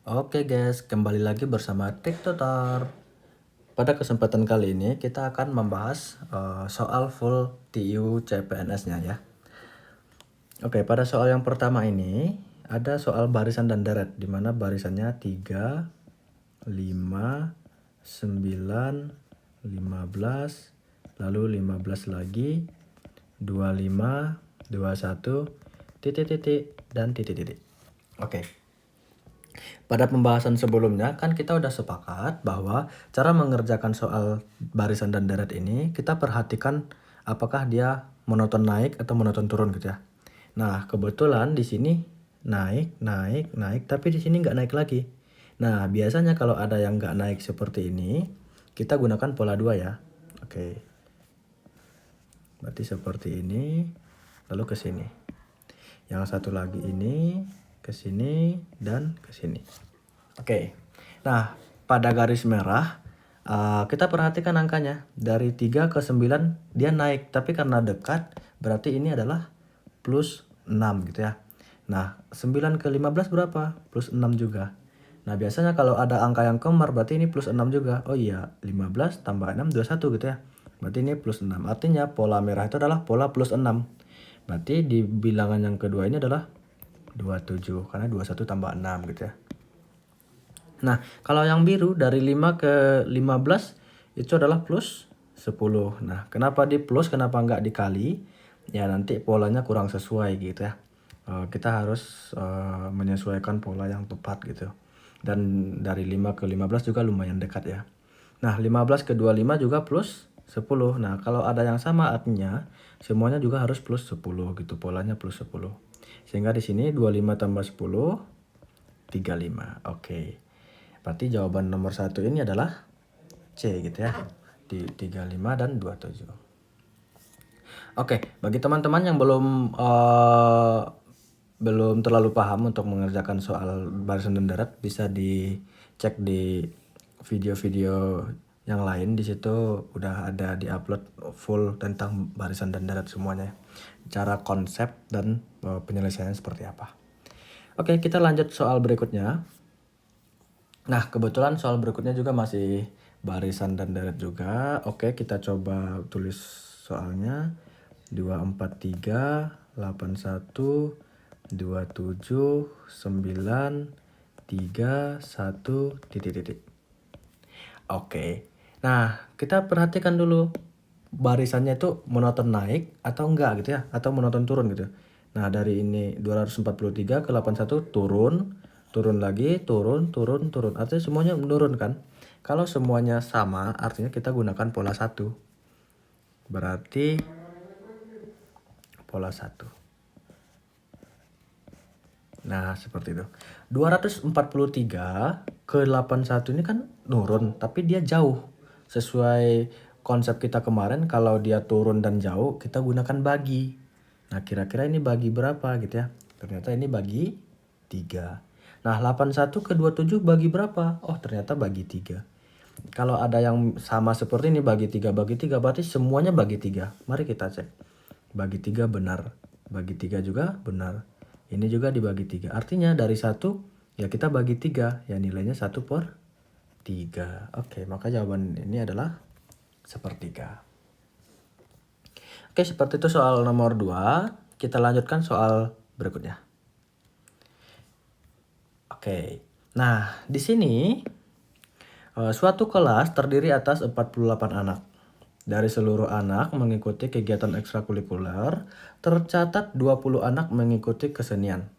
Oke guys, kembali lagi bersama TikToker. Pada kesempatan kali ini kita akan membahas soal full TIU CPNS-nya ya. Oke, pada soal yang pertama ini ada soal barisan dan deret, di mana barisannya 3, 5, 9, 15, lalu 15 lagi, 25, 21, titik-titik, dan titik-titik. Oke. Pada pembahasan sebelumnya kan kita udah sepakat bahwa cara mengerjakan soal barisan dan deret ini kita perhatikan apakah dia monoton naik atau monoton turun gitu ya. Nah, kebetulan di sini naik, naik, naik, tapi di sini nggak naik lagi. Nah, biasanya kalau ada yang nggak naik seperti ini, kita gunakan pola 2 ya. Oke. Berarti seperti ini, lalu ke sini. Yang satu lagi ini, ke sini, dan ke sini. Oke, nah pada garis merah kita perhatikan angkanya. Dari 3 ke 9 dia naik, tapi karena dekat berarti ini adalah plus 6 gitu ya. Nah 9 ke 15 berapa? Plus 6 juga. Nah biasanya kalau ada angka yang kembar berarti ini plus 6 juga. Oh iya, 15 tambah 6 21 gitu ya. Berarti ini plus 6. Artinya pola merah itu adalah pola plus 6. Berarti di bilangan yang kedua ini adalah 27 karena 21 tambah 6 gitu ya. Nah, kalau yang biru dari 5 ke 15 itu adalah plus 10. Nah, kenapa di plus, kenapa nggak dikali? Ya nanti polanya kurang sesuai gitu ya. Kita harus menyesuaikan pola yang tepat gitu. Dan dari 5 ke 15 juga lumayan dekat ya. Nah, 15 ke 25 juga plus 10. Nah, kalau ada yang sama artinya semuanya juga harus plus 10 gitu. Polanya plus 10. Sehingga di sini 25 tambah 10, 35. Oke. Berarti jawaban nomor 1 ini adalah C gitu ya. Di 35 dan 27. Oke, bagi teman-teman yang belum terlalu paham untuk mengerjakan soal barisan dan deret, bisa dicek di video-video yang lain. Di situ udah ada diupload full tentang barisan dan deret semuanya. Cara konsep dan penyelesaiannya seperti apa. Oke, kita lanjut soal berikutnya. Nah, kebetulan soal berikutnya juga masih barisan dan deret juga. Oke, kita coba tulis soalnya. 243, 81, 27, 9, 3, 1, titik-titik. Oke. Nah, kita perhatikan dulu barisannya itu monoton naik atau enggak gitu ya, atau monoton turun gitu. Nah, dari ini 243 ke 81 turun, turun lagi, turun, turun, turun. Artinya semuanya menurun kan? Kalau semuanya sama, artinya kita gunakan pola 1. Berarti pola 1. Nah, seperti itu. 243 ke 81 ini kan nurun, tapi dia jauh. Sesuai konsep kita kemarin, kalau dia turun dan jauh, kita gunakan bagi. Nah, kira-kira ini bagi berapa gitu ya? Ternyata ini bagi 3. Nah, 81 ke 27 bagi berapa? Oh, ternyata bagi 3. Kalau ada yang sama seperti ini, bagi 3, berarti semuanya bagi 3. Mari kita cek. Bagi 3 benar. Bagi 3 juga benar. Ini juga dibagi 3. Artinya dari 1 ya kita bagi 3. Ya nilainya 1/3. Oke, maka jawaban ini adalah sepertiga. Oke, seperti itu soal nomor 2. Kita lanjutkan soal berikutnya. Oke. Nah, di sini suatu kelas terdiri atas 48 anak. Dari seluruh anak mengikuti kegiatan ekstrakurikuler, tercatat 20 anak mengikuti kesenian.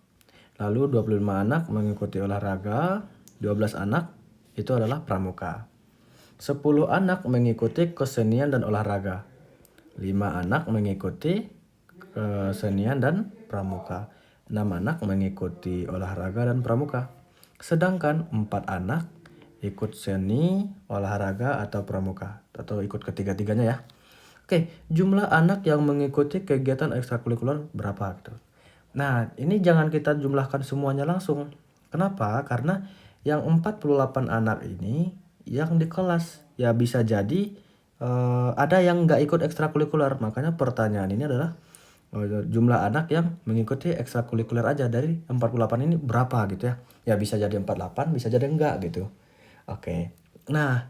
Lalu 25 anak mengikuti olahraga, 12 anak itu adalah pramuka. 10 anak mengikuti kesenian dan olahraga. 5 anak mengikuti kesenian dan pramuka. 6 anak mengikuti olahraga dan pramuka. Sedangkan 4 anak ikut seni, olahraga, atau pramuka. Atau ikut ketiga-tiganya ya. Oke, jumlah anak yang mengikuti kegiatan ekstrakurikuler berapa gitu. Nah, ini jangan kita jumlahkan semuanya langsung. Kenapa? Karena yang 48 anak ini yang di kelas. Ya bisa jadi ada yang nggak ikut ekstrakurikuler. Makanya pertanyaan ini adalah jumlah anak yang mengikuti ekstrakurikuler aja dari 48 ini berapa gitu ya. Ya bisa jadi 48, bisa jadi enggak gitu. Oke. Nah,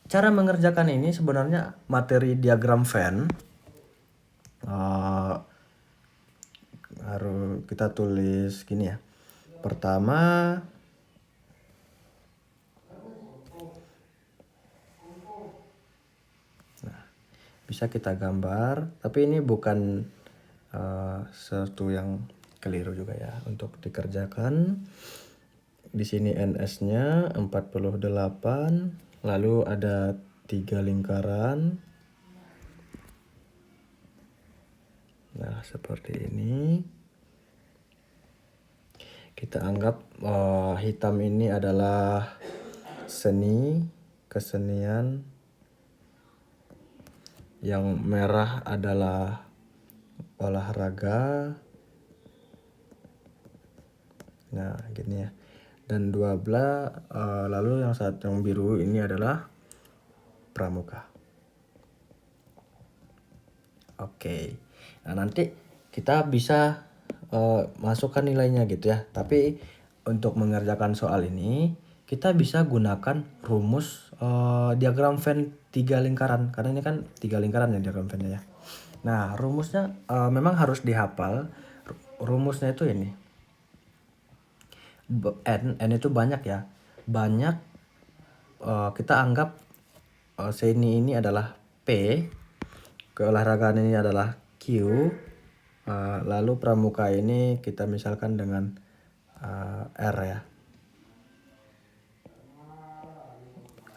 cara mengerjakan ini sebenarnya materi diagram Venn harus kita tulis gini ya. Pertama, bisa kita gambar, tapi ini bukan sesuatu yang keliru juga ya untuk dikerjakan. Di sini NS-nya 48, lalu ada 3 lingkaran. Nah, seperti ini. Kita anggap hitam ini adalah seni, kesenian. Yang merah adalah olahraga. Nah, gini ya. Dan 12, lalu yang biru ini adalah pramuka. Oke. Nah, nanti kita bisa masukkan nilainya gitu ya. Tapi untuk mengerjakan soal ini kita bisa gunakan rumus diagram Venn 3 lingkaran, karena ini kan 3 lingkaran ya diagram Venn-nya ya. Nah, rumusnya memang harus dihafal. Rumusnya itu ini. N itu banyak ya. Banyak, kita anggap seni ini adalah P, keolahragaan ini adalah Q, lalu pramuka ini kita misalkan dengan R ya.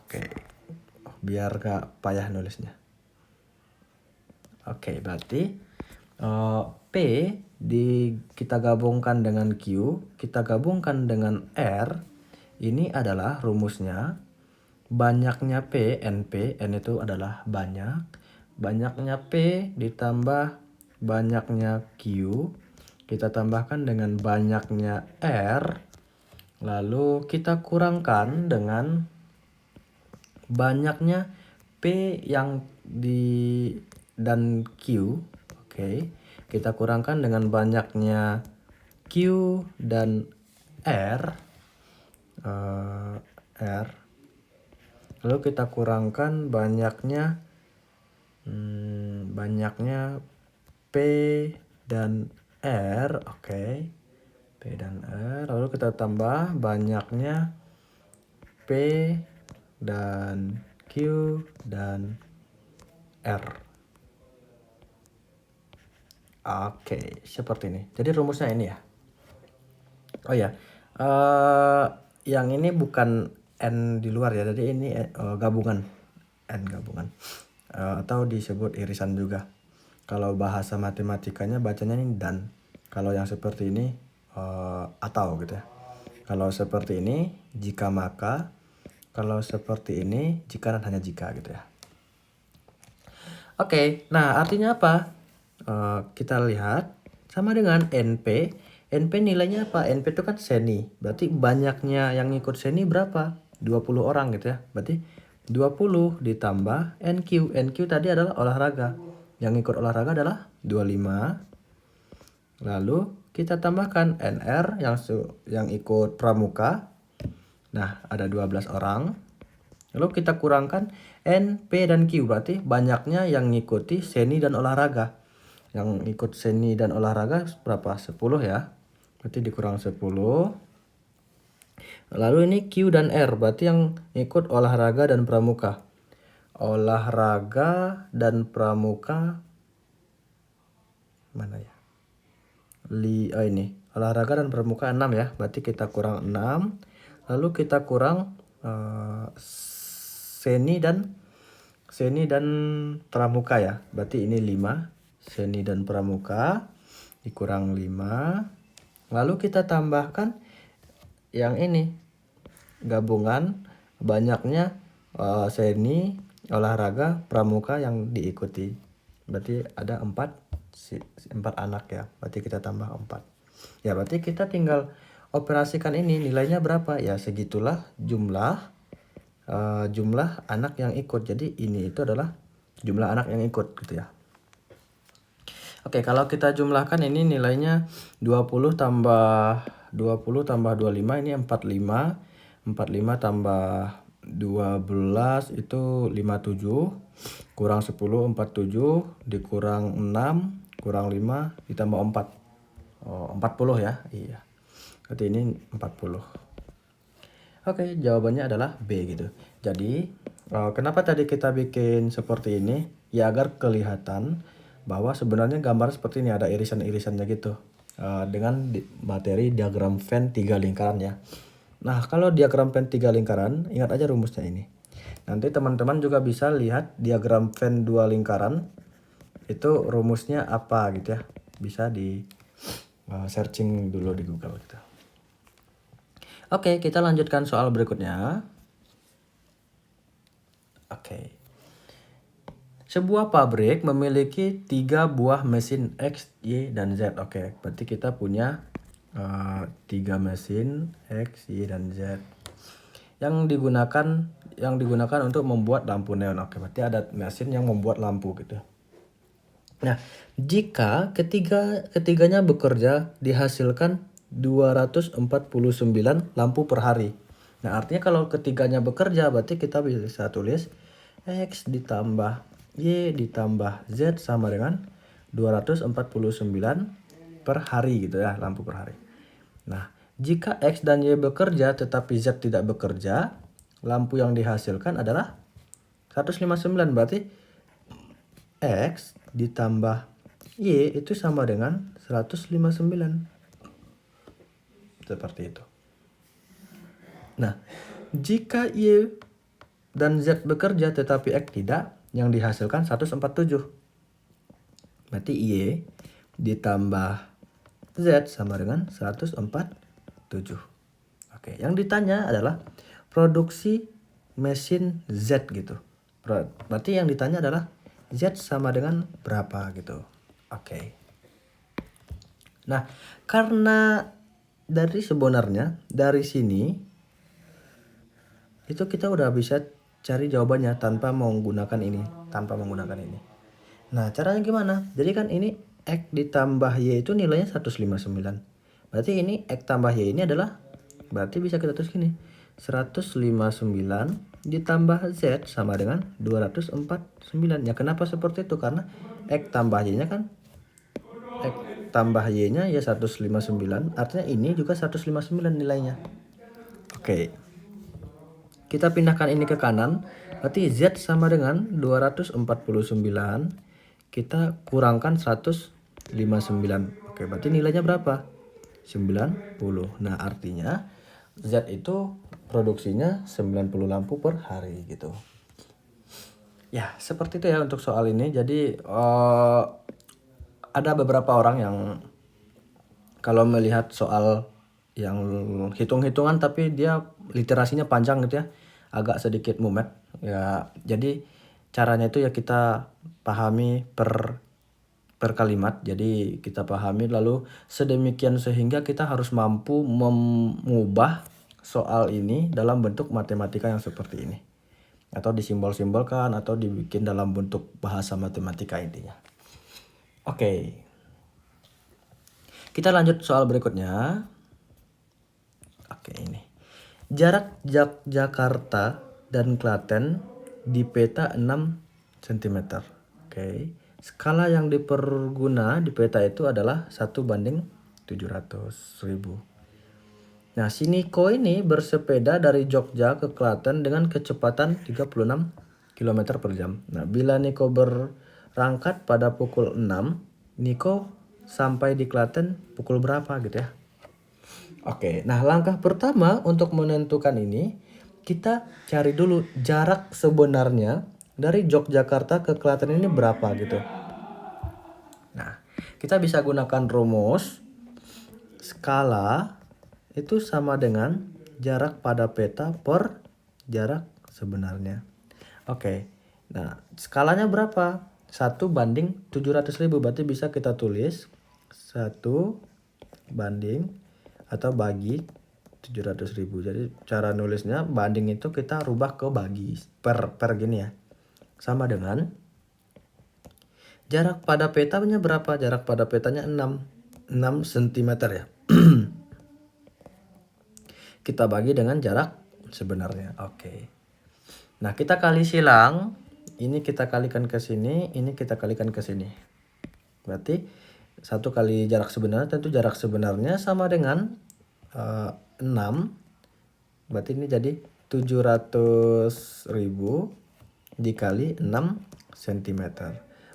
Oke, biar gak payah nulisnya. Oke, berarti P kita gabungkan dengan Q, kita gabungkan dengan R, ini adalah rumusnya banyaknya P, NP, N itu adalah banyak, banyaknya P ditambah banyaknya Q, kita tambahkan dengan banyaknya R, lalu kita kurangkan dengan banyaknya P yang dan Q. Oke, kita kurangkan dengan banyaknya Q dan R. Lalu kita kurangkan banyaknya P dan R. Oke, P dan R. Lalu kita tambah banyaknya P dan Q dan R. Oke, seperti ini. Jadi rumusnya ini ya. Oh ya, yang ini bukan N di luar ya, jadi ini gabungan, N gabungan, atau disebut irisan juga. Kalau bahasa matematikanya bacanya ini dan. Kalau yang seperti ini atau gitu ya. Kalau seperti ini jika maka, kalau seperti ini jika dan hanya jika gitu ya. Oke, nah artinya apa? Kita lihat sama dengan NP. NP nilainya apa? NP itu kan seni. Berarti banyaknya yang ikut seni berapa? 20 orang gitu ya. Berarti 20 ditambah NQ. NQ tadi adalah olahraga. Yang ikut olahraga adalah 25. Lalu kita tambahkan NR yang ikut pramuka. Nah, ada 12 orang. Lalu kita kurangkan N, P, dan Q. Berarti banyaknya yang ngikuti seni dan olahraga. Yang ikut seni dan olahraga berapa? 10 ya. Berarti dikurang 10. Lalu ini Q dan R. Berarti yang ikut olahraga dan pramuka. Olahraga dan pramuka. Mana ya? Ini. Olahraga dan pramuka 6 ya. Berarti kita kurang 6. Lalu kita kurang seni dan pramuka ya. Berarti ini 5. Seni dan pramuka dikurang 5. Lalu kita tambahkan yang ini. Gabungan banyaknya seni, olahraga, pramuka yang diikuti. Berarti ada 4 anak ya. Berarti kita tambah 4. Ya, berarti kita tinggal operasikan ini, nilainya berapa? Ya, segitulah jumlah anak yang ikut. Jadi ini itu adalah jumlah anak yang ikut gitu ya. Oke, kalau kita jumlahkan ini nilainya 20 tambah 25 ini 45. 45 tambah 12 itu 57. Kurang 10 47 dikurang 6 kurang 5 ditambah 4. Oh, 40 ya. Iya. Berarti ini 40. Oke, jawabannya adalah B gitu. Jadi, kenapa tadi kita bikin seperti ini? Ya agar kelihatan bahwa sebenarnya gambar seperti ini ada irisan-irisannya gitu. Dengan materi diagram Venn 3 lingkaran ya. Nah, kalau diagram Venn 3 lingkaran, ingat aja rumusnya ini. Nanti teman-teman juga bisa lihat diagram Venn 2 lingkaran. Itu rumusnya apa gitu ya. Bisa di searching dulu di Google gitu. Oke, kita lanjutkan soal berikutnya. Oke. Sebuah pabrik memiliki 3 buah mesin X, Y, dan Z. Oke, berarti kita punya 3 mesin X, Y, dan Z yang digunakan untuk membuat lampu neon. Oke, berarti ada mesin yang membuat lampu gitu. Nah, jika ketiganya bekerja dihasilkan 249 lampu per hari. Nah, artinya kalau ketiganya bekerja berarti kita bisa tulis X ditambah Y ditambah Z sama dengan 249 per hari gitu ya, lampu per hari. Nah, jika X dan Y bekerja tetapi Z tidak bekerja, lampu yang dihasilkan adalah 159. Berarti X ditambah Y itu sama dengan 159. Seperti itu. Nah, jika Y dan Z bekerja tetapi X tidak, yang dihasilkan 147. Berarti Y ditambah Z sama dengan 147. Oke, yang ditanya adalah produksi mesin Z gitu. Berarti yang ditanya adalah Z sama dengan berapa gitu. Oke. Nah, karena sebenarnya dari sini itu kita udah bisa cari jawabannya tanpa menggunakan ini. Nah, caranya gimana? Jadi kan ini X ditambah Y itu nilainya 159. Berarti ini X tambah Y ini adalah, berarti bisa kita tulis gini. 159 ditambah Z sama dengan 249. Ya kenapa seperti itu? Karena X tambah Y-nya kan X tambah Y-nya ya 159. Artinya ini juga 159 nilainya. Oke. Kita pindahkan ini ke kanan. Berarti Z sama dengan 249. Kita kurangkan 159. Oke, berarti nilainya berapa? 90. Nah, artinya Z itu produksinya 90 lampu per hari gitu. Ya, seperti itu ya untuk soal ini. Jadi ada beberapa orang yang kalau melihat soal yang hitung-hitungan tapi dia literasinya panjang gitu ya, agak sedikit mumet ya. Jadi caranya itu ya kita pahami per kalimat. Jadi kita pahami lalu sedemikian sehingga kita harus mampu mengubah soal ini dalam bentuk matematika yang seperti ini, atau disimbol-simbolkan atau dibikin dalam bentuk bahasa matematika intinya. Oke. Kita lanjut soal berikutnya. Oke, ini. Jarak Jakarta dan Klaten di peta 6 cm. Oke. Skala yang diperguna di peta itu adalah 1:700.000. Nah, si Niko ini bersepeda dari Jogja ke Klaten dengan kecepatan 36 km per jam. Nah, bila Niko berangkat pada pukul 6, Niko sampai di Klaten pukul berapa gitu ya. Oke, nah langkah pertama untuk menentukan ini, kita cari dulu jarak sebenarnya dari Yogyakarta ke Klaten ini berapa gitu. Nah, kita bisa gunakan rumus skala itu sama dengan jarak pada peta per jarak sebenarnya. Oke, nah skalanya berapa? 1:700.000, berarti bisa kita tulis 1 banding atau bagi 700.000. Jadi cara nulisnya banding itu kita rubah ke bagi per gini ya. Sama dengan Jarak pada petanya berapa? Jarak pada petanya 6 cm ya. Kita bagi dengan jarak sebenarnya. Oke. Nah, kita kali silang. Ini kita kalikan ke sini, ini kita kalikan ke sini. Berarti 1 kali jarak sebenarnya, tentu jarak sebenarnya sama dengan 6. Berarti ini jadi 700.000 dikali 6 cm.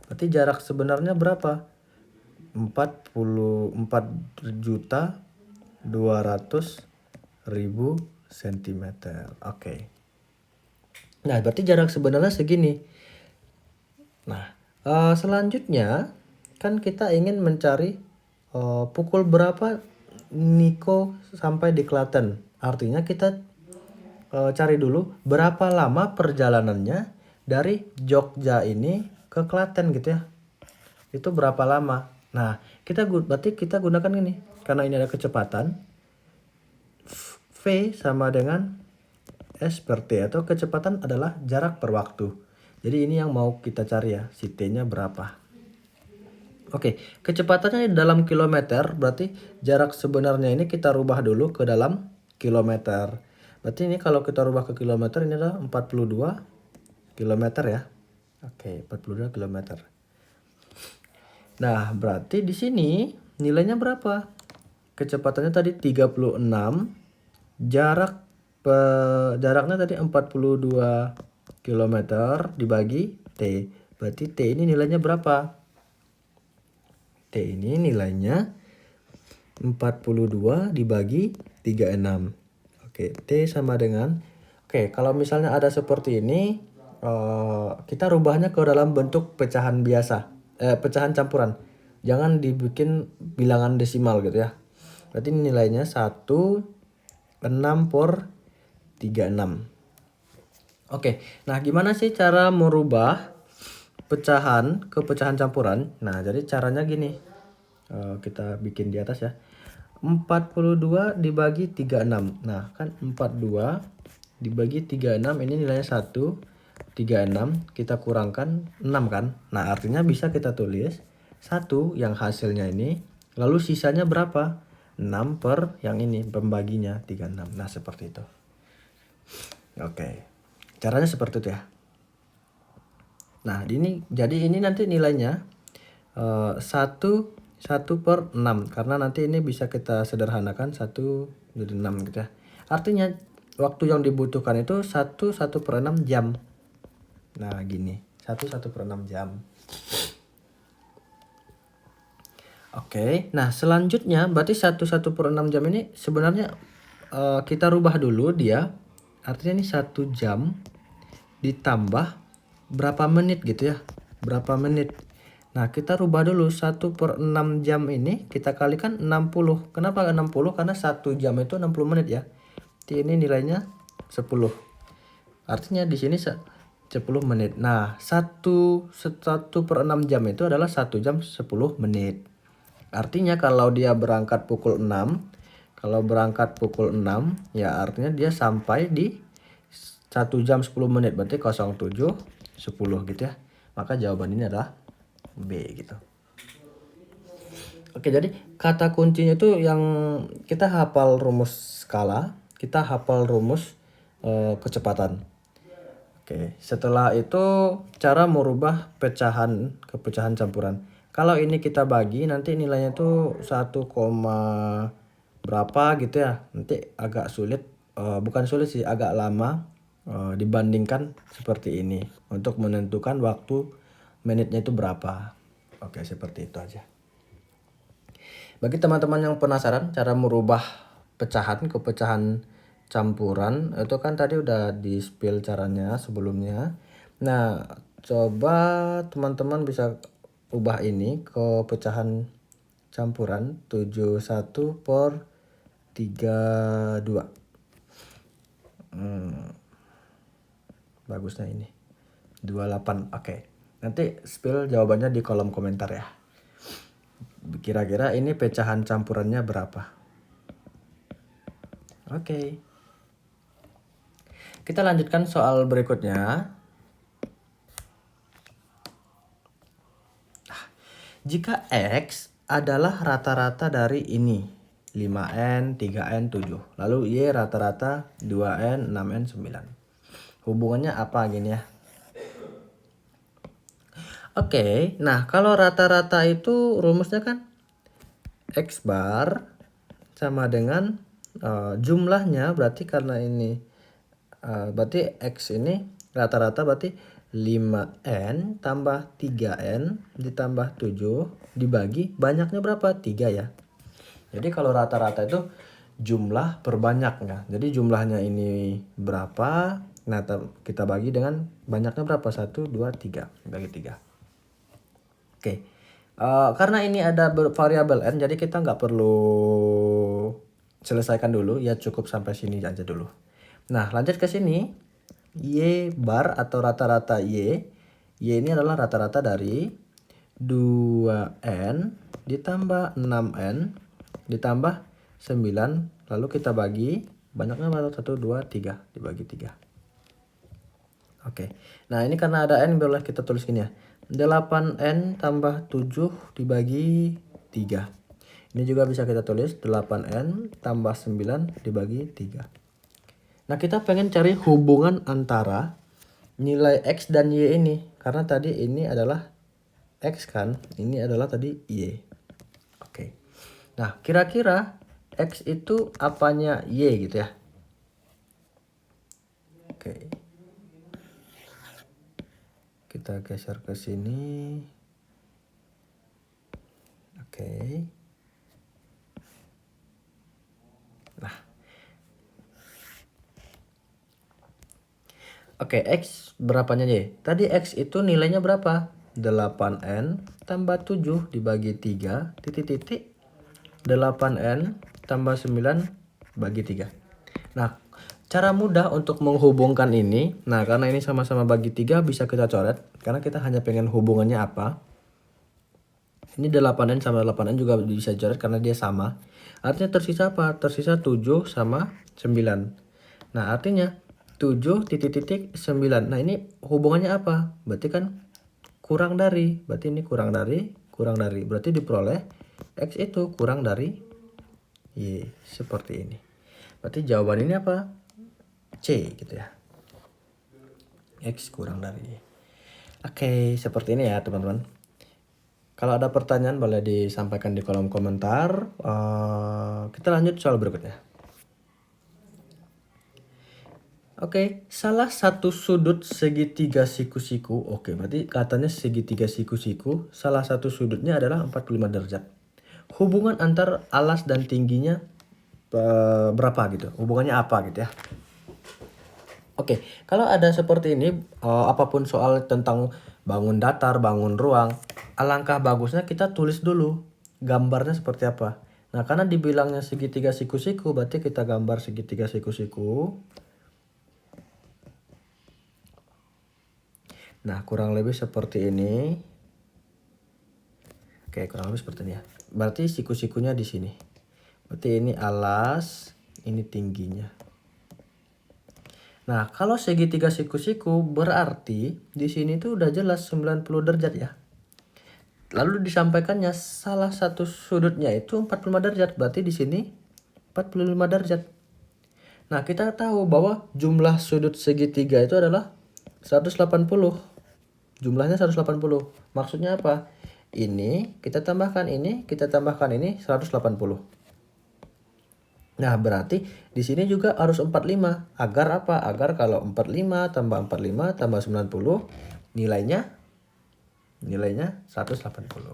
Berarti jarak sebenarnya berapa? 44.200.000 cm. Oke. Nah, berarti jarak sebenarnya segini. Nah, selanjutnya kan kita ingin mencari pukul berapa Niko sampai di Klaten. Artinya kita cari dulu berapa lama perjalanannya dari Jogja ini ke Klaten gitu ya. Itu berapa lama. Nah, berarti kita gunakan ini. Karena ini ada kecepatan, V sama dengan S per T, atau kecepatan adalah jarak per waktu. Jadi ini yang mau kita cari ya, si T-nya berapa. Oke, kecepatannya dalam kilometer, berarti jarak sebenarnya ini kita rubah dulu ke dalam kilometer. Berarti ini kalau kita rubah ke kilometer, ini adalah 42 kilometer ya. Oke, 42 kilometer. Nah, berarti di sini nilainya berapa? Kecepatannya tadi 36, jaraknya tadi 42 kilometer dibagi T. Berarti T ini nilainya berapa? T ini nilainya 42 dibagi 36. Oke, T sama dengan, kalau misalnya ada seperti ini, kita rubahnya ke dalam bentuk pecahan biasa, pecahan campuran. Jangan dibikin bilangan desimal gitu ya. Berarti nilainya 1, 6 per 36. Oke, nah gimana sih cara merubah pecahan ke pecahan campuran? Nah, jadi caranya gini. Kita bikin di atas ya. 42 dibagi 36. Nah, kan 42 dibagi 36 ini nilainya 1. 36 kita kurangkan 6 kan. Nah, artinya bisa kita tulis 1 yang hasilnya ini, lalu sisanya berapa? 6 per yang ini, pembaginya 36. Nah, seperti itu. Oke. Caranya seperti itu ya. Nah, jadi ini nanti nilainya 1 per 6, karena nanti ini bisa kita sederhanakan 1 jadi 6 gitu ya. Artinya waktu yang dibutuhkan itu 1 per 6 jam. Nah, gini, 1 per 6 jam. Oke, nah selanjutnya berarti 1 per 6 jam ini sebenarnya kita rubah dulu dia. Artinya ini 1 jam ditambah berapa menit gitu ya. Berapa menit. Nah, kita rubah dulu 1 per 6 jam ini kita kalikan 60. Kenapa 60? Karena 1 jam itu 60 menit ya. Jadi ini nilainya 10. Artinya di sini 10 menit. Nah, 1 per 6 jam itu adalah 1 jam 10 menit. Artinya kalau dia berangkat pukul 6, ya artinya dia sampai di 1 jam 10 menit. Berarti 07.10 gitu ya. Maka jawaban ini adalah B gitu. Oke, jadi kata kuncinya itu yang kita hafal rumus skala, kita hafal rumus kecepatan. Oke, setelah itu cara merubah pecahan ke pecahan campuran. Kalau ini kita bagi, nanti nilainya tuh 1, berapa gitu ya. Nanti agak sulit, bukan sulit sih, agak lama dibandingkan seperti ini untuk menentukan waktu menitnya itu berapa. Oke, seperti itu aja. Bagi teman-teman yang penasaran cara merubah pecahan ke pecahan campuran, itu kan tadi udah di spill caranya sebelumnya. Nah, coba teman-teman bisa ubah ini ke pecahan campuran 71 per 32. Bagusnya ini 28. Oke. Nanti spill jawabannya di kolom komentar ya. Kira-kira ini pecahan campurannya berapa? Oke. Kita lanjutkan soal berikutnya. Jika X adalah rata-rata dari ini 5N, 3N, 7. Lalu Y rata-rata 2N, 6N, 9. Hubungannya apa gini ya? Oke, nah kalau rata-rata itu rumusnya kan X bar sama dengan jumlahnya, berarti karena ini berarti X ini rata-rata berarti 5N tambah 3N ditambah 7 dibagi banyaknya berapa? 3 ya. Jadi kalau rata-rata itu jumlah per banyaknya. Jadi jumlahnya ini berapa? Nah, kita bagi dengan banyaknya berapa? 1, 2, 3. Bagi 3. Oke. Karena ini ada variabel n, jadi kita nggak perlu selesaikan dulu. Ya cukup sampai sini aja dulu. Nah, lanjut ke sini. Y bar atau rata-rata Y. Y ini adalah rata-rata dari 2N ditambah 6N ditambah 9. Lalu kita bagi banyaknya berapa? 1, 2, 3 dibagi 3. Oke. Nah, ini karena ada N boleh kita tulis gini ya. 8N tambah 7 dibagi 3. Ini juga bisa kita tulis 8N tambah 9 dibagi 3. Nah, kita pengen cari hubungan antara nilai X dan Y ini. Karena tadi ini adalah X kan, ini adalah tadi Y. Oke. Nah, kira-kira X itu apanya Y gitu ya. Oke. Kita geser ke sini. Oke. Nah. Oke, X berapanya Y? Tadi X itu nilainya berapa? 8N tambah 7 dibagi 3 titik-titik 8N tambah 9 bagi 3. Nah, cara mudah untuk menghubungkan ini, nah karena ini sama-sama bagi 3 bisa kita coret. Karena kita hanya pengen hubungannya apa. Ini 8N sama 8N juga bisa coret karena dia sama. Artinya tersisa apa? Tersisa 7 sama 9. Nah, artinya 7 titik-titik 9. Nah, ini hubungannya apa? Berarti kan kurang dari. Berarti ini kurang dari, kurang dari. Berarti diperoleh X itu kurang dari Y. Seperti ini. Berarti jawaban ini apa? C gitu ya. X kurang dari Y. Oke, seperti ini ya teman-teman. Kalau ada pertanyaan boleh disampaikan di kolom komentar. Kita lanjut soal berikutnya. Oke, salah satu sudut segitiga siku-siku. Oke, berarti katanya segitiga siku-siku. Salah satu sudutnya adalah 45 derajat. Hubungan antar alas dan tingginya berapa gitu? Hubungannya apa gitu ya? Oke, kalau ada seperti ini, apapun soal tentang bangun datar, bangun ruang, alangkah bagusnya kita tulis dulu gambarnya seperti apa. Nah, karena dibilangnya segitiga siku-siku, berarti kita gambar segitiga siku-siku. Nah, kurang lebih seperti ini. Oke, kurang lebih seperti ini ya. Berarti siku-sikunya di sini. Berarti ini alas, ini tingginya. Nah, kalau segitiga siku-siku berarti di sini tuh udah jelas 90 derajat ya. Lalu disampaikannya salah satu sudutnya itu 45 derajat. Berarti di sini 45 derajat. Nah, kita tahu bahwa jumlah sudut segitiga itu adalah 180. Jumlahnya 180. Maksudnya apa? Ini kita tambahkan ini, kita tambahkan ini 180. Nah, berarti di sini juga harus 45. Agar apa? Agar kalau 45 tambah 45 tambah 90 nilainya 180.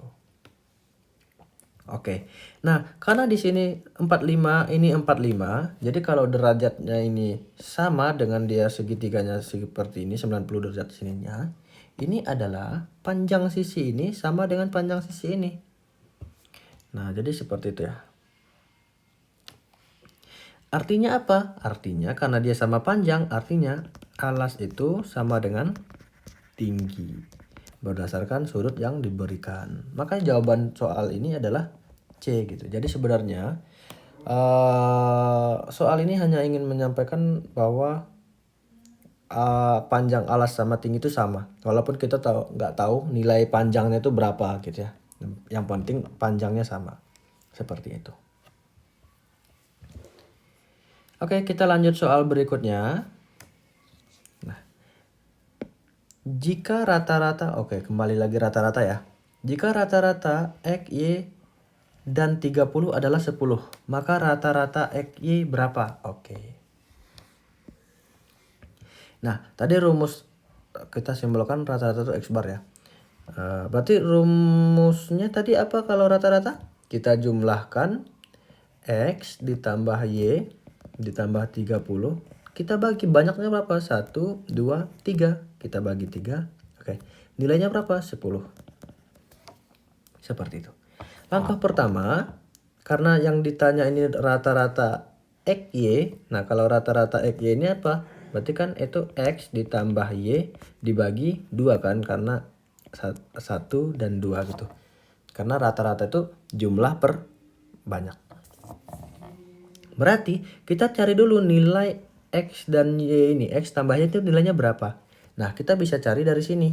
Oke. Nah, karena di sini 45, ini 45, jadi kalau derajatnya ini sama dengan dia segitiganya seperti ini 90 derajat sininya, ini adalah panjang sisi ini sama dengan panjang sisi ini. Nah, jadi seperti itu ya. Artinya apa? Artinya karena dia sama panjang, artinya alas itu sama dengan tinggi berdasarkan sudut yang diberikan. Maka jawaban soal ini adalah C gitu. Jadi sebenarnya soal ini hanya ingin menyampaikan bahwa panjang alas sama tinggi itu sama. Walaupun kita nggak tahu nilai panjangnya itu berapa gitu ya. Yang penting panjangnya sama. Seperti itu. Oke, kita lanjut soal berikutnya. Nah, jika rata-rata, oke kembali lagi rata-rata ya. Jika rata-rata X, Y, dan 30 adalah 10, maka rata-rata X, Y berapa? Oke. Nah, tadi rumus kita simpulkan rata-rata itu X bar ya. Berarti rumusnya tadi apa kalau rata-rata? Kita jumlahkan X ditambah Y ditambah 30. Kita bagi banyaknya berapa? 1, 2, 3. Kita bagi 3. Oke. Nilainya berapa? 10. Seperti itu. Langkah pertama, karena yang ditanya ini rata-rata X, Y. Nah, kalau rata-rata X, Y ini apa? Berarti kan itu X ditambah Y dibagi 2 kan? Karena 1 dan 2 gitu. Karena rata-rata itu jumlah per banyak. Berarti kita cari dulu nilai X dan Y ini. X tambah Y itu nilainya berapa? Nah, kita bisa cari dari sini.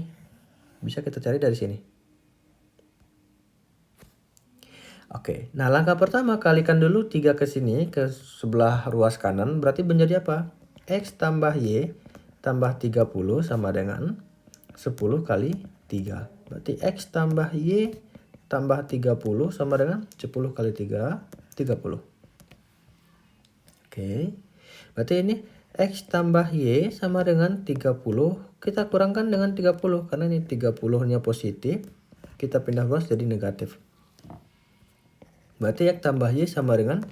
Bisa kita cari dari sini. Oke, nah langkah pertama kalikan dulu 3 ke sini, ke sebelah ruas kanan. Berarti menjadi apa? X tambah Y tambah 30 sama dengan 10 kali 3. Berarti X tambah Y tambah 30 sama dengan 10 kali 3, 30. Oke, berarti ini X tambah Y sama dengan 30. Kita kurangkan dengan 30 karena ini 30-nya positif. Kita pindah ruas jadi negatif. Berarti X tambah Y sama dengan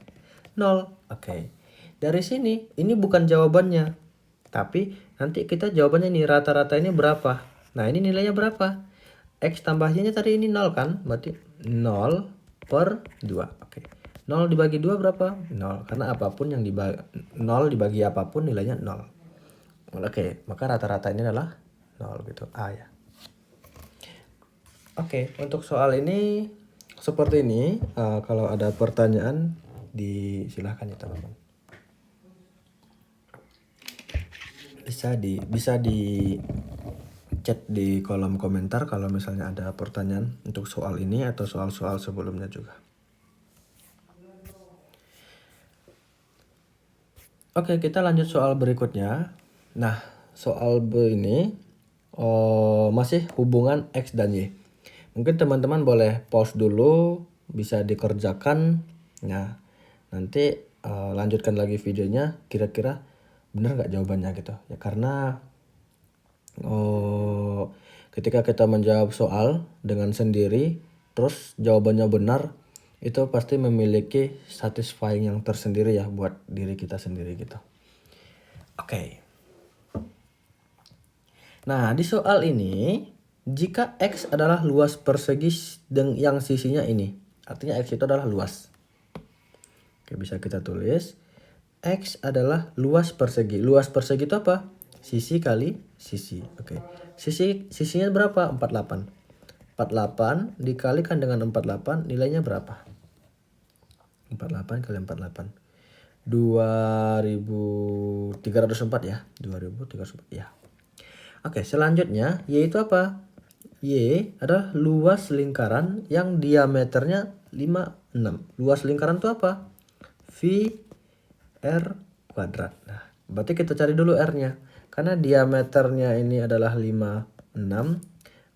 0. Oke, dari sini ini bukan jawabannya. Tapi nanti kita jawabannya nih rata-rata ini berapa. Nah ini nilainya berapa. X tambah Y nya tadi ini 0 kan. Berarti 0 per 2. Oke. 0 dibagi 2 berapa? 0. Karena apapun yang dibagi 0 dibagi apapun nilainya 0. Oke, maka rata-rata ini adalah 0 gitu. A ya. Oke, untuk soal ini seperti ini. Kalau ada pertanyaan disilahkan ya teman-teman. Bisa di chat di kolom komentar kalau misalnya ada pertanyaan untuk soal ini atau soal-soal sebelumnya juga. Oke, kita lanjut soal berikutnya. Nah, soal B ini masih hubungan X dan Y. Mungkin teman-teman boleh pause dulu, bisa dikerjakan. Nah, nanti lanjutkan lagi videonya, kira-kira benar nggak jawabannya gitu. Ya karena ketika kita menjawab soal dengan sendiri, terus jawabannya benar, itu pasti memiliki satisfying yang tersendiri ya buat diri kita sendiri gitu. Oke. Nah, di soal ini, jika X adalah luas persegi yang sisinya ini, artinya X itu adalah luas. Oke, bisa kita tulis. X adalah luas persegi. Luas persegi itu apa? Sisi kali sisi. Oke. Sisinya berapa? 48. 48 dikalikan dengan 48 nilainya berapa? 48 kali 48. 2304 ya. 2304 ya. Oke, selanjutnya Y itu apa? Y adalah luas lingkaran yang diameternya 56. Luas lingkaran itu apa? V R kuadrat. Nah, berarti kita cari dulu R-nya. Karena diameternya ini adalah 56.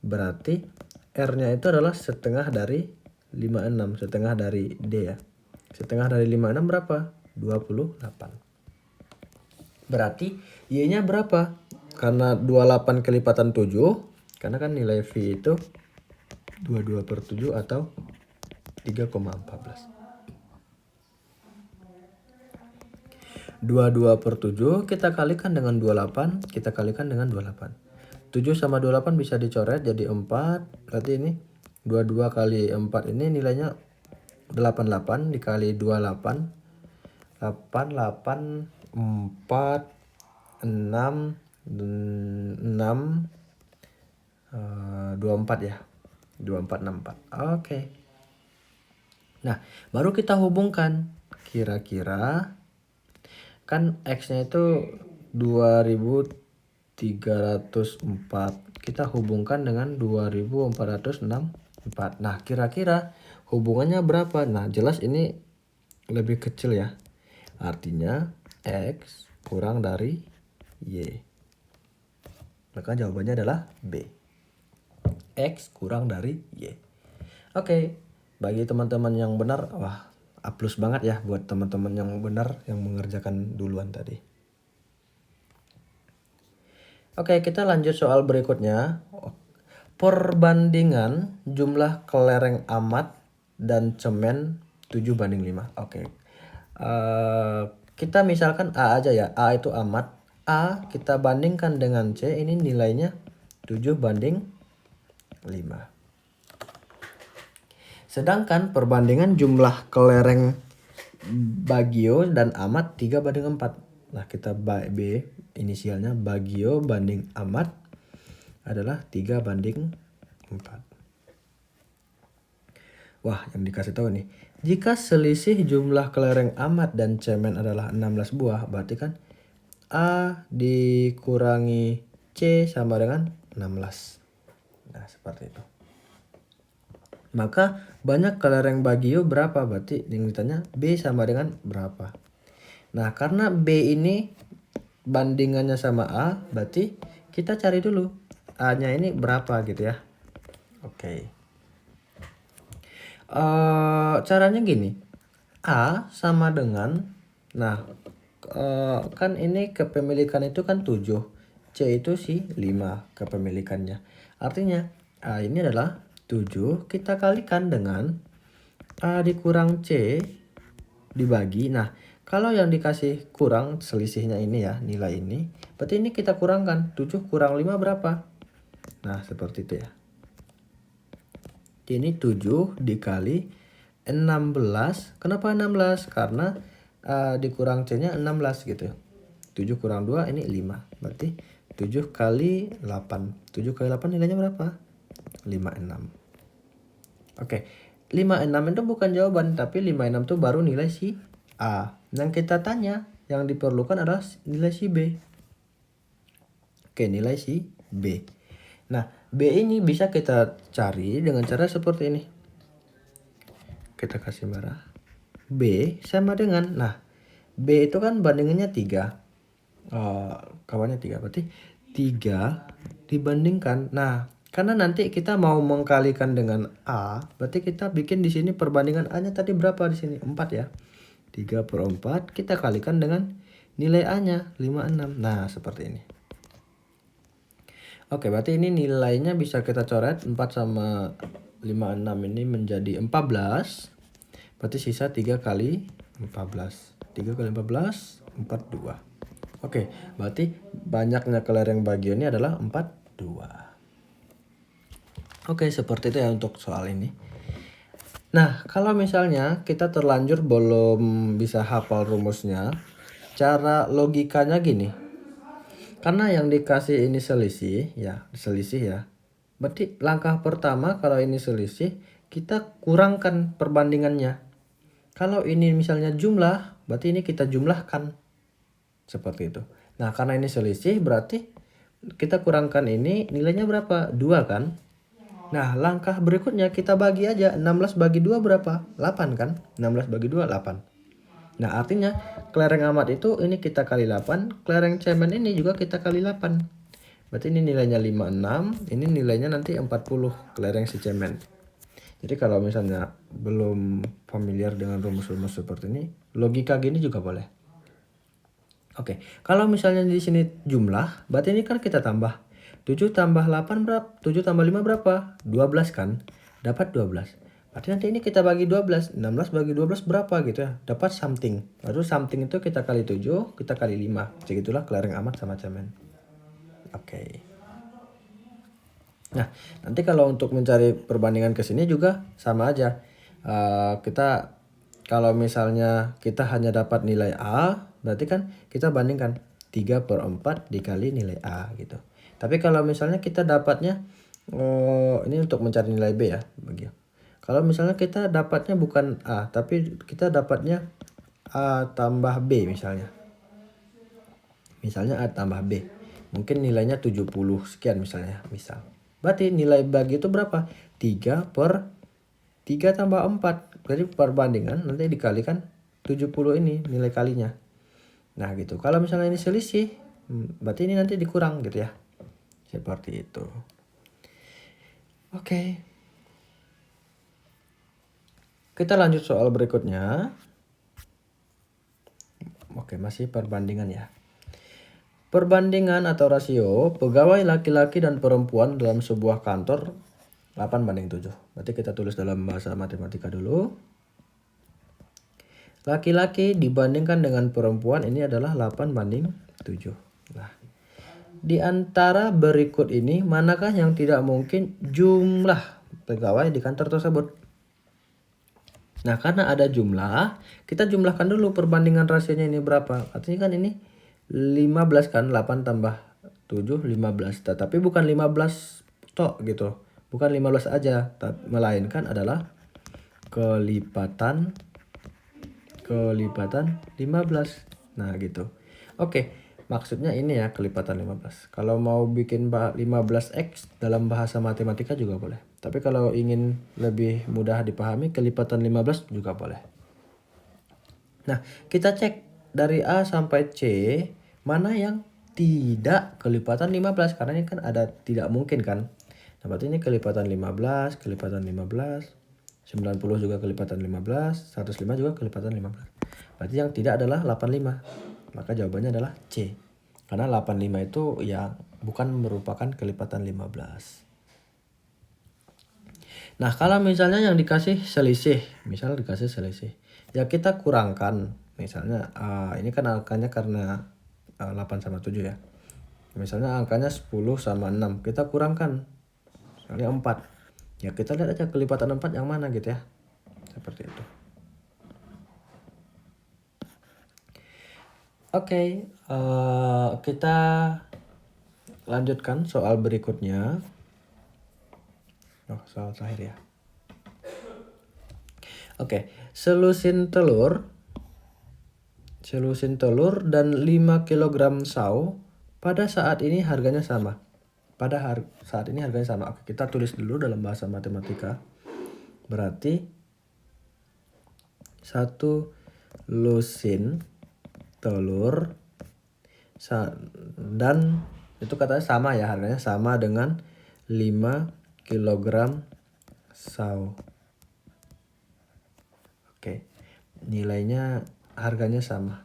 Berarti R-nya itu adalah setengah dari 56. Setengah dari D ya. Setengah dari 56 berapa? 28. Berarti Y-nya berapa? Karena 28 kelipatan 7. Karena kan nilai V itu 22/7 atau 3,14. 22/7 kita kalikan dengan 28. Kita kalikan dengan 28. 7 sama 28 bisa dicoret jadi 4. Berarti ini 22 kali 4 ini nilainya 88 dikali 28. 8, 4, 6, 24 ya. 2464. Oke. Nah, baru kita hubungkan. Kira-kira kan X-nya itu 2304. Kita hubungkan dengan 2460. 4. Nah, kira-kira hubungannya berapa? Nah, jelas ini lebih kecil ya. Artinya X kurang dari Y. Maka jawabannya adalah B. X kurang dari Y. Oke, bagi teman-teman yang benar, wah, A+ banget ya buat teman-teman yang benar yang mengerjakan duluan tadi. Oke, kita lanjut soal berikutnya. Perbandingan jumlah kelereng amat dan cemen 7:5. Oke. Kita misalkan A aja ya. A itu amat. A kita bandingkan dengan C, ini nilainya 7:5. Sedangkan perbandingan jumlah kelereng bagio dan amat 3:4. Nah, kita B inisialnya bagio banding amat adalah 3:4. Wah, yang dikasih tahu nih. Jika selisih jumlah kelereng amat dan cemen adalah 16 buah, berarti kan A dikurangi C sama dengan 16. Nah, seperti itu. Maka banyak kelereng bagio berapa? Berarti yang ditanya B sama dengan berapa. Nah, karena B ini bandingannya sama A, berarti kita cari dulu A-nya ini berapa gitu ya. Oke. Caranya gini. A sama dengan, nah kan ini kepemilikan itu kan 7. C itu sih 5 kepemilikannya. Artinya A ini adalah 7, kita kalikan dengan A dikurang C dibagi. Nah, kalau yang dikasih kurang selisihnya ini ya, nilai ini, berarti ini kita kurangkan. 7 kurang 5 berapa? Nah, seperti itu ya. Ini 7 dikali 16. Kenapa 16? Karena dikurang C-nya 16 gitu. 7 kurang 2 ini 5. Berarti 7 kali 8. 7 kali 8 nilainya berapa? 56. Oke. 56 itu bukan jawaban, tapi 56 itu baru nilai si A. Yang kita tanya, yang diperlukan adalah nilai si B. Oke, nilai si B. Nah, B ini bisa kita cari dengan cara seperti ini. Kita kasih merah. B sama dengan, nah, B itu kan bandingannya 3. Kawannya 3, berarti 3 dibandingkan. Nah, karena nanti kita mau mengkalikan dengan A, berarti kita bikin di sini perbandingan A-nya tadi berapa di sini? 4 ya. 3/4 kita kalikan dengan nilai A-nya 56. Nah, seperti ini. Oke, berarti ini nilainya bisa kita coret 4 sama 56 ini menjadi 14. Berarti sisa 3 kali 14. 3 kali 14, 42. Oke, berarti banyaknya kelereng bagio ini adalah 42. Oke, seperti itu ya untuk soal ini. Nah, kalau misalnya kita terlanjur belum bisa hafal rumusnya, cara logikanya gini. Karena yang dikasih ini selisih ya. Berarti langkah pertama kalau ini selisih, kita kurangkan perbandingannya. Kalau ini misalnya jumlah, berarti ini kita jumlahkan. Seperti itu. Nah, karena ini selisih, berarti kita kurangkan ini, nilainya berapa? 2 kan? Nah, langkah berikutnya kita bagi aja. 16 bagi 2 berapa? 8 kan? 16 bagi 2, 8. Nah, artinya kelereng amat itu ini kita kali 8, kelereng cemen ini juga kita kali 8. Berarti ini nilainya 56, ini nilainya nanti 40 kelereng si cemen. Jadi kalau misalnya belum familiar dengan rumus-rumus seperti ini, logika gini juga boleh. Oke, kalau misalnya di sini jumlah, berarti ini kan kita tambah. 7 tambah 8 berapa? 7 tambah 5 berapa? 12 kan? Dapat 12. Berarti nanti ini kita bagi 12. 16 bagi 12 berapa gitu ya? Dapat something. Lalu something itu kita kali 7, kita kali 5. Segitulah kelereng amat sama cemen. Oke. Nah, nanti kalau untuk mencari perbandingan ke sini juga sama aja. Kita kalau misalnya kita hanya dapat nilai A, berarti kan kita bandingkan 3/4 dikali nilai A gitu. Tapi kalau misalnya kita dapatnya, ini untuk mencari nilai B ya. Kalau misalnya kita dapatnya bukan A, tapi kita dapatnya A tambah B misalnya. Misalnya A tambah B. Mungkin nilainya 70 sekian misalnya. Berarti nilai bagi itu berapa? 3 per 3 tambah 4. Jadi perbandingan nanti dikalikan 70 ini nilai kalinya. Nah gitu. Kalau misalnya ini selisih, berarti ini nanti dikurang gitu ya. Seperti itu. Oke. Kita lanjut soal berikutnya. Oke, masih perbandingan ya. Perbandingan atau rasio pegawai laki-laki dan perempuan dalam sebuah kantor 8:7. Berarti kita tulis dalam bahasa matematika dulu. Laki-laki dibandingkan dengan perempuan ini adalah 8:7. Nah, di antara berikut ini manakah yang tidak mungkin jumlah pegawai di kantor tersebut? Nah, karena ada jumlah, kita jumlahkan dulu perbandingan rasionya ini berapa. Artinya kan ini 15 kan, 8 tambah 7, 15. Tetapi bukan 15 tok gitu. Bukan 15 aja, melainkan adalah kelipatan 15. Nah, gitu. Oke, maksudnya ini ya kelipatan 15. Kalau mau bikin 15x dalam bahasa matematika juga boleh. Tapi kalau ingin lebih mudah dipahami, kelipatan 15 juga boleh. Nah, kita cek dari A sampai C, mana yang tidak kelipatan 15. Karena ini kan ada tidak mungkin kan. Nah, berarti ini kelipatan 15, 90 juga kelipatan 15, 105 juga kelipatan 15. Berarti yang tidak adalah 85. Maka jawabannya adalah C. Karena 85 itu ya bukan merupakan kelipatan 15. Nah, kalau misalnya yang dikasih selisih, misalnya dikasih selisih, ya kita kurangkan. Misalnya ini kan angkanya karena 8 sama 7 ya. Misalnya angkanya 10 sama 6, kita kurangkan. Misalnya 4. Ya kita lihat aja kelipatan 4 yang mana gitu ya. Seperti itu. Oke, kita lanjutkan soal berikutnya. Soal terakhir ya. Oke, selusin telur dan 5 kg saus pada saat ini harganya sama. Saat ini harganya sama. Oke, kita tulis dulu dalam bahasa matematika. Berarti 1 lusin telur dan itu katanya sama ya, harganya sama dengan 5 kg saus. Oke, nilainya harganya sama.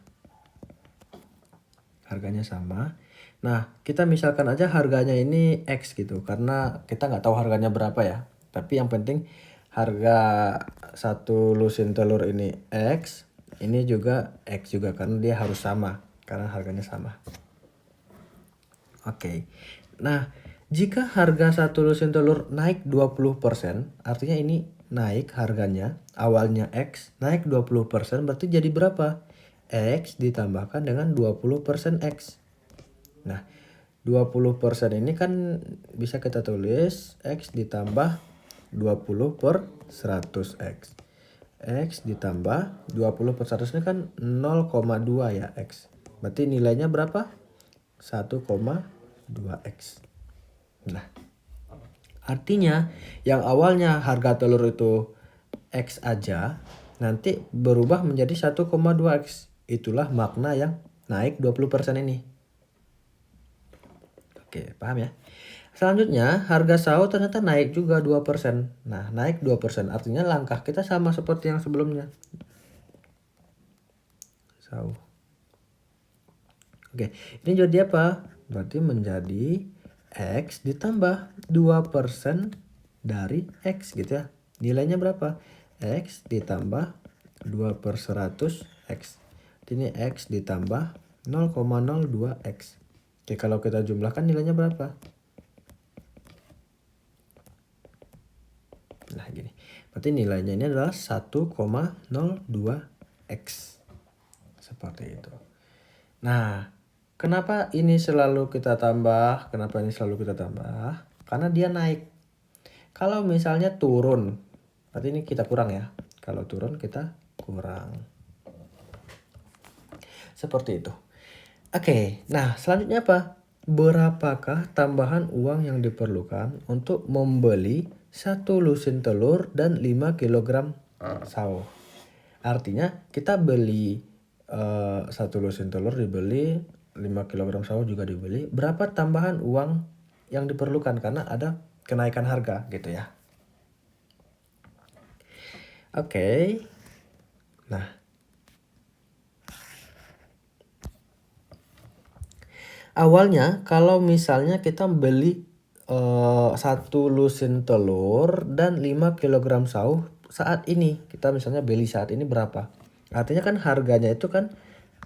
Nah, kita misalkan aja harganya ini X gitu, karena kita nggak tahu harganya berapa ya. Tapi yang penting harga 1 lusin telur ini X, ini juga X juga, karena dia harus sama, karena harganya sama. Oke, nah jika harga 1 lusin telur naik 20%, artinya ini naik harganya, awalnya X, naik 20%, berarti jadi berapa? X ditambahkan dengan 20% X. Nah, 20% ini kan bisa kita tulis X ditambah 20 per 100 X. X ditambah 20 per 100 ini kan 0,2 ya X. Berarti nilainya berapa? 1,2 X. Nah, artinya yang awalnya harga telur itu X aja, nanti berubah menjadi 1,2 X. Itulah makna yang naik 20% ini. Oke, paham ya? Selanjutnya, harga saus ternyata naik juga 2%. Nah, naik 2%. Artinya langkah kita sama seperti yang sebelumnya. Saus. Oke, ini jadi apa? Berarti menjadi X ditambah 2% dari X gitu ya. Nilainya berapa? X ditambah 2 per 100 X. Ini X ditambah 0,02 X. Oke, kalau kita jumlahkan nilainya berapa? Nah, gini. Berarti nilainya ini adalah 1,02 X. Seperti itu. Nah, kenapa ini selalu kita tambah? Karena dia naik. Kalau misalnya turun, berarti ini kita kurang ya. Kalau turun kita kurang. Seperti itu. Oke, nah selanjutnya apa? Berapakah tambahan uang yang diperlukan untuk membeli 1 lusin telur dan 5 kg saus. Artinya kita beli 1 lusin telur dibeli, 5 kg saus juga dibeli. Berapa tambahan uang yang diperlukan karena ada kenaikan harga gitu ya. Oke. Nah, awalnya kalau misalnya kita beli 1 lusin telur dan 5 kg saus saat ini, kita misalnya beli saat ini berapa? Artinya kan harganya itu kan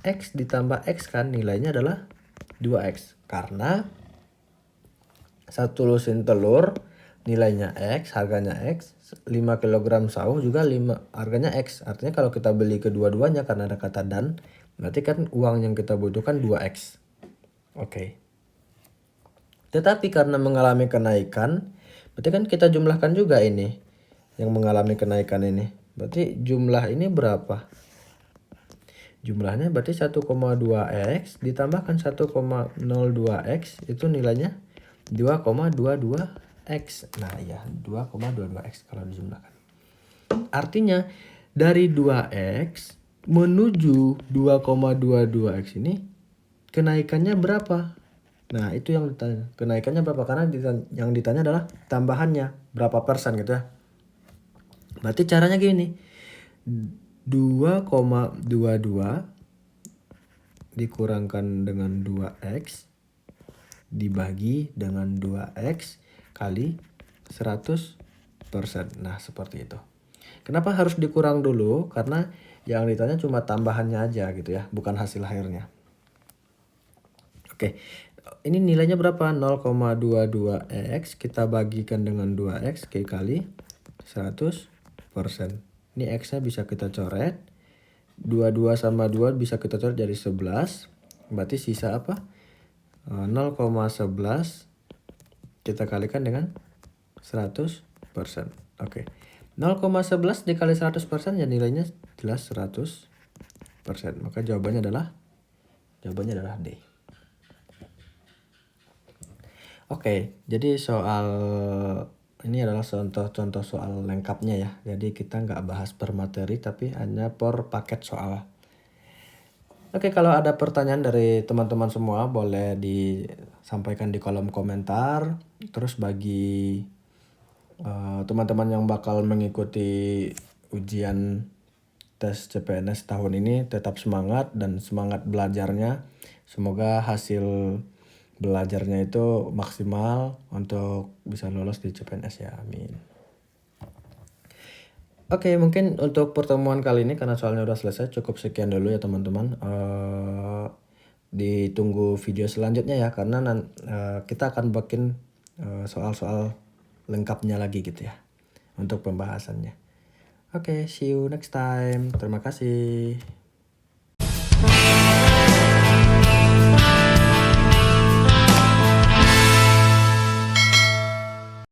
X ditambah X kan, nilainya adalah 2X. Karena 1 lusin telur nilainya X, harganya X, 5 kg saus juga harganya X. Artinya kalau kita beli kedua-duanya karena ada kata dan, berarti kan uang yang kita butuhkan 2X. Oke. Tetapi karena mengalami kenaikan, berarti kan kita jumlahkan juga ini yang mengalami kenaikan ini. Berarti jumlah ini berapa? Jumlahnya berarti 1,2X ditambahkan 1,02X itu nilainya 2,22X. Nah ya 2,22X kalau dijumlahkan. Artinya dari 2X menuju 2,22X ini kenaikannya berapa? Nah itu yang ditanya, kenaikannya berapa, karena yang ditanya adalah tambahannya berapa persen gitu ya. Berarti caranya gini, 2,22 dikurangkan dengan 2X dibagi dengan 2X kali 100%. Nah seperti itu. Kenapa harus dikurang dulu? Karena yang ditanya cuma tambahannya aja gitu ya, bukan hasil akhirnya. Oke, ini nilainya berapa? 0,22X kita bagikan dengan 2X kali 100%. Ini X-nya bisa kita coret. 22 sama 2 bisa kita coret jadi 11. Berarti sisa apa? 0,11 kita kalikan dengan 100%. Oke. 0,11 dikali 100% ya nilainya jelas 100%. Maka jawabannya adalah D. Oke, jadi ini adalah contoh soal lengkapnya ya. Jadi kita nggak bahas per materi tapi hanya per paket soal. Oke, kalau ada pertanyaan dari teman-teman semua boleh disampaikan di kolom komentar. Terus bagi teman-teman yang bakal mengikuti ujian tes CPNS tahun ini tetap semangat dan semangat belajarnya. Semoga hasil belajarnya itu maksimal untuk bisa lolos di CPNS ya, amin. Oke, mungkin untuk pertemuan kali ini karena soalnya udah selesai cukup sekian dulu ya teman-teman. Ditunggu video selanjutnya ya karena kita akan bikin soal-soal lengkapnya lagi gitu ya untuk pembahasannya. Oke, see you next time. Terima kasih.